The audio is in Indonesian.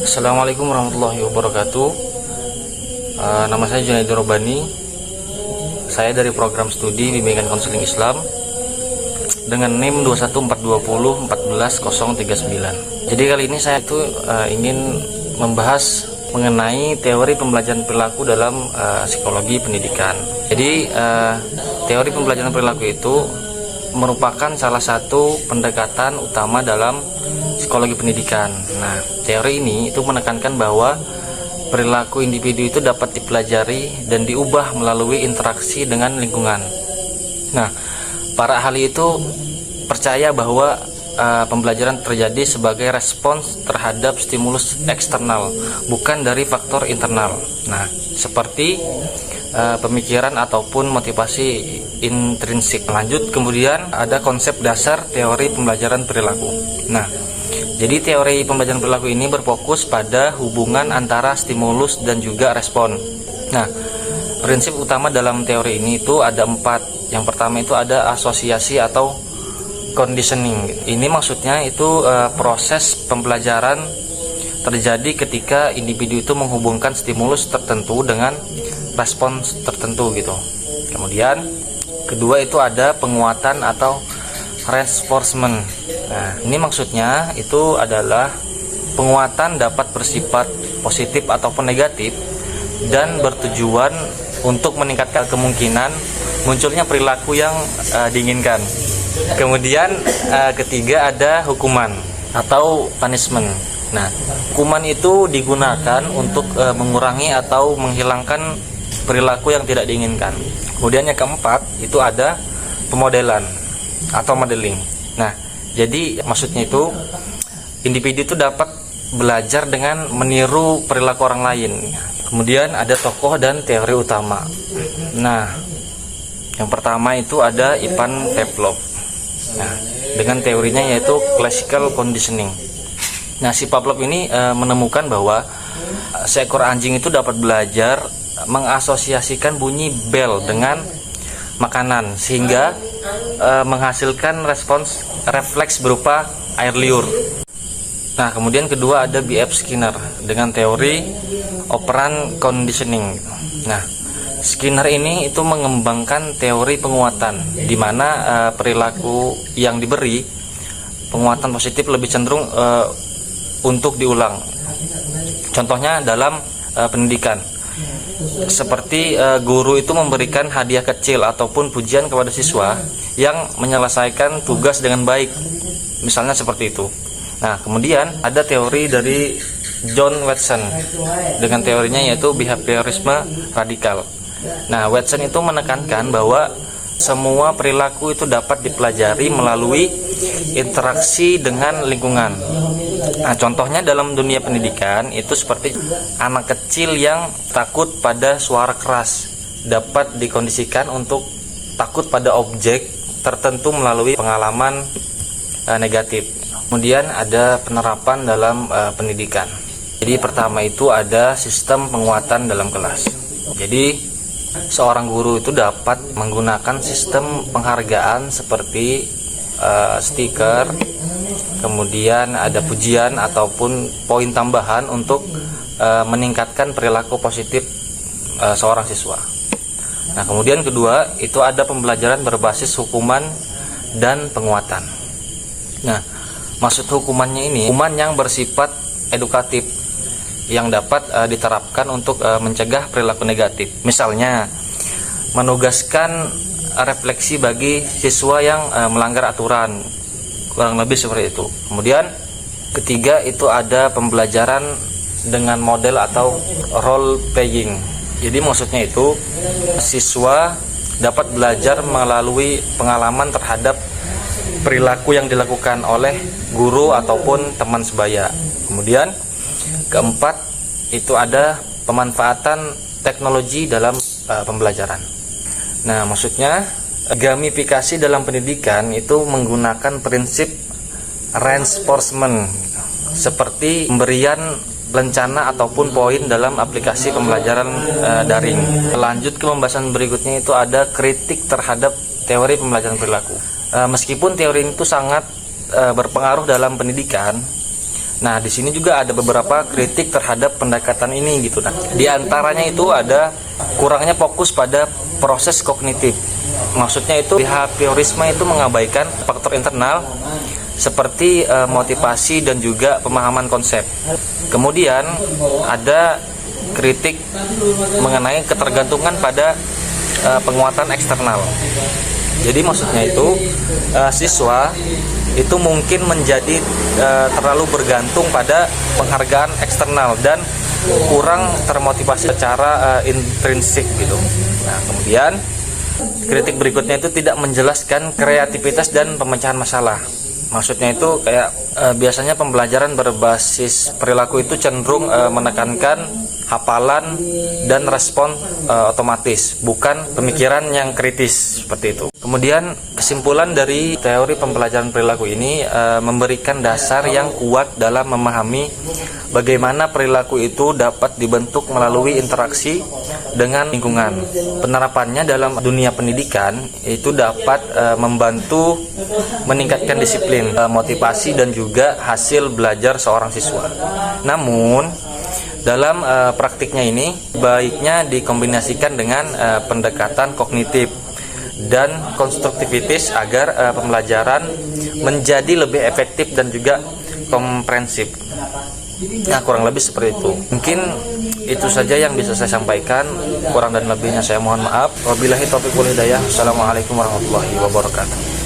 Assalamualaikum warahmatullahi wabarakatuh. Nama saya Junaidi Robani. Saya dari program studi Bimbingan Konseling Islam dengan NIM 21420140039. Jadi kali ini saya ingin membahas mengenai teori pembelajaran perilaku dalam psikologi pendidikan. Jadi teori pembelajaran perilaku itu merupakan salah satu pendekatan utama dalam psikologi pendidikan. Nah, teori ini itu menekankan bahwa perilaku individu itu dapat dipelajari dan diubah melalui interaksi dengan lingkungan. Nah, para ahli itu percaya bahwa pembelajaran terjadi sebagai respons terhadap stimulus eksternal, bukan dari faktor internal. Nah, seperti pemikiran ataupun motivasi intrinsik. Lanjut, kemudian ada konsep dasar teori pembelajaran perilaku. Nah, jadi teori pembelajaran perilaku ini berfokus pada hubungan antara stimulus dan juga respon. Nah, prinsip utama dalam teori ini itu ada 4. Yang pertama itu ada asosiasi atau conditioning. Ini maksudnya itu proses pembelajaran terjadi ketika individu itu menghubungkan stimulus tertentu dengan respons tertentu gitu. Kemudian kedua itu ada penguatan atau reinforcement. Nah, ini maksudnya itu adalah penguatan dapat bersifat positif ataupun negatif dan bertujuan untuk meningkatkan kemungkinan munculnya perilaku yang diinginkan. Kemudian ketiga ada hukuman atau punishment. Nah, hukuman itu digunakan untuk mengurangi atau menghilangkan perilaku yang tidak diinginkan. Kemudian yang keempat itu ada pemodelan atau modeling. Nah, jadi maksudnya itu individu itu dapat belajar dengan meniru perilaku orang lain. Kemudian ada tokoh dan teori utama. Nah, yang pertama itu ada Ivan Pavlov. Nah, dengan teorinya yaitu classical conditioning. Nah, si Pavlov ini menemukan bahwa seekor anjing itu dapat belajar mengasosiasikan bunyi bel dengan makanan sehingga menghasilkan respons refleks berupa air liur. Nah, kemudian kedua ada B.F. Skinner dengan teori operant conditioning. Nah, Skinner ini itu mengembangkan teori penguatan di mana perilaku yang diberi penguatan positif lebih cenderung untuk diulang. Contohnya dalam pendidikan. Seperti guru itu memberikan hadiah kecil ataupun pujian kepada siswa yang menyelesaikan tugas dengan baik, misalnya seperti itu. Nah, kemudian ada teori dari John Watson dengan teorinya yaitu behaviorisme radikal. Nah, Watson itu menekankan bahwa semua perilaku itu dapat dipelajari melalui interaksi dengan lingkungan. Nah, contohnya dalam dunia pendidikan itu seperti anak kecil yang takut pada suara keras dapat dikondisikan untuk takut pada objek tertentu melalui pengalaman negatif. Kemudian ada penerapan dalam pendidikan. Jadi pertama itu ada sistem penguatan dalam kelas. Jadi seorang guru itu dapat menggunakan sistem penghargaan seperti stiker, kemudian ada pujian ataupun poin tambahan untuk meningkatkan perilaku positif seorang siswa. Nah, kemudian kedua itu ada pembelajaran berbasis hukuman dan penguatan. Nah, maksud hukumannya ini hukuman yang bersifat edukatif yang dapat diterapkan untuk mencegah perilaku negatif. Misalnya menugaskan refleksi bagi siswa yang melanggar aturan, kurang lebih seperti itu. Kemudian ketiga itu ada pembelajaran dengan model atau role playing. Jadi maksudnya itu siswa dapat belajar melalui pengalaman terhadap perilaku yang dilakukan oleh guru ataupun teman sebaya. Kemudian keempat itu ada pemanfaatan teknologi dalam pembelajaran. Nah, maksudnya gamifikasi dalam pendidikan itu menggunakan prinsip reinforcement seperti pemberian rencana ataupun poin dalam aplikasi pembelajaran daring. Lanjut ke pembahasan berikutnya itu ada kritik terhadap teori pembelajaran perilaku. Meskipun teori itu sangat berpengaruh dalam pendidikan, Nah, di sini juga ada beberapa kritik terhadap pendekatan ini gitu. Nah, di antaranya itu ada kurangnya fokus pada proses kognitif. Maksudnya itu behaviorisme itu mengabaikan faktor internal seperti motivasi dan juga pemahaman konsep. Kemudian ada kritik mengenai ketergantungan pada penguatan eksternal. Jadi maksudnya itu siswa itu mungkin menjadi terlalu bergantung pada penghargaan eksternal dan kurang termotivasi secara intrinsik gitu. Nah, kemudian kritik berikutnya itu tidak menjelaskan kreativitas dan pemecahan masalah. Maksudnya itu kayak biasanya pembelajaran berbasis perilaku itu cenderung menekankan hafalan dan respon otomatis, bukan pemikiran yang kritis seperti itu. Kemudian kesimpulan dari teori pembelajaran perilaku ini memberikan dasar yang kuat dalam memahami bagaimana perilaku itu dapat dibentuk melalui interaksi dengan lingkungan. Penerapannya dalam dunia pendidikan itu dapat membantu meningkatkan disiplin, motivasi dan juga hasil belajar seorang siswa. Namun dalam praktiknya ini baiknya dikombinasikan dengan pendekatan kognitif dan konstruktivitis agar pembelajaran menjadi lebih efektif dan juga komprehensif. Nah, kurang lebih seperti itu. Mungkin itu saja yang bisa saya sampaikan. Kurang dan lebihnya saya mohon maaf. Wabillahi taufiq wal hidayah. Assalamualaikum warahmatullahi wabarakatuh.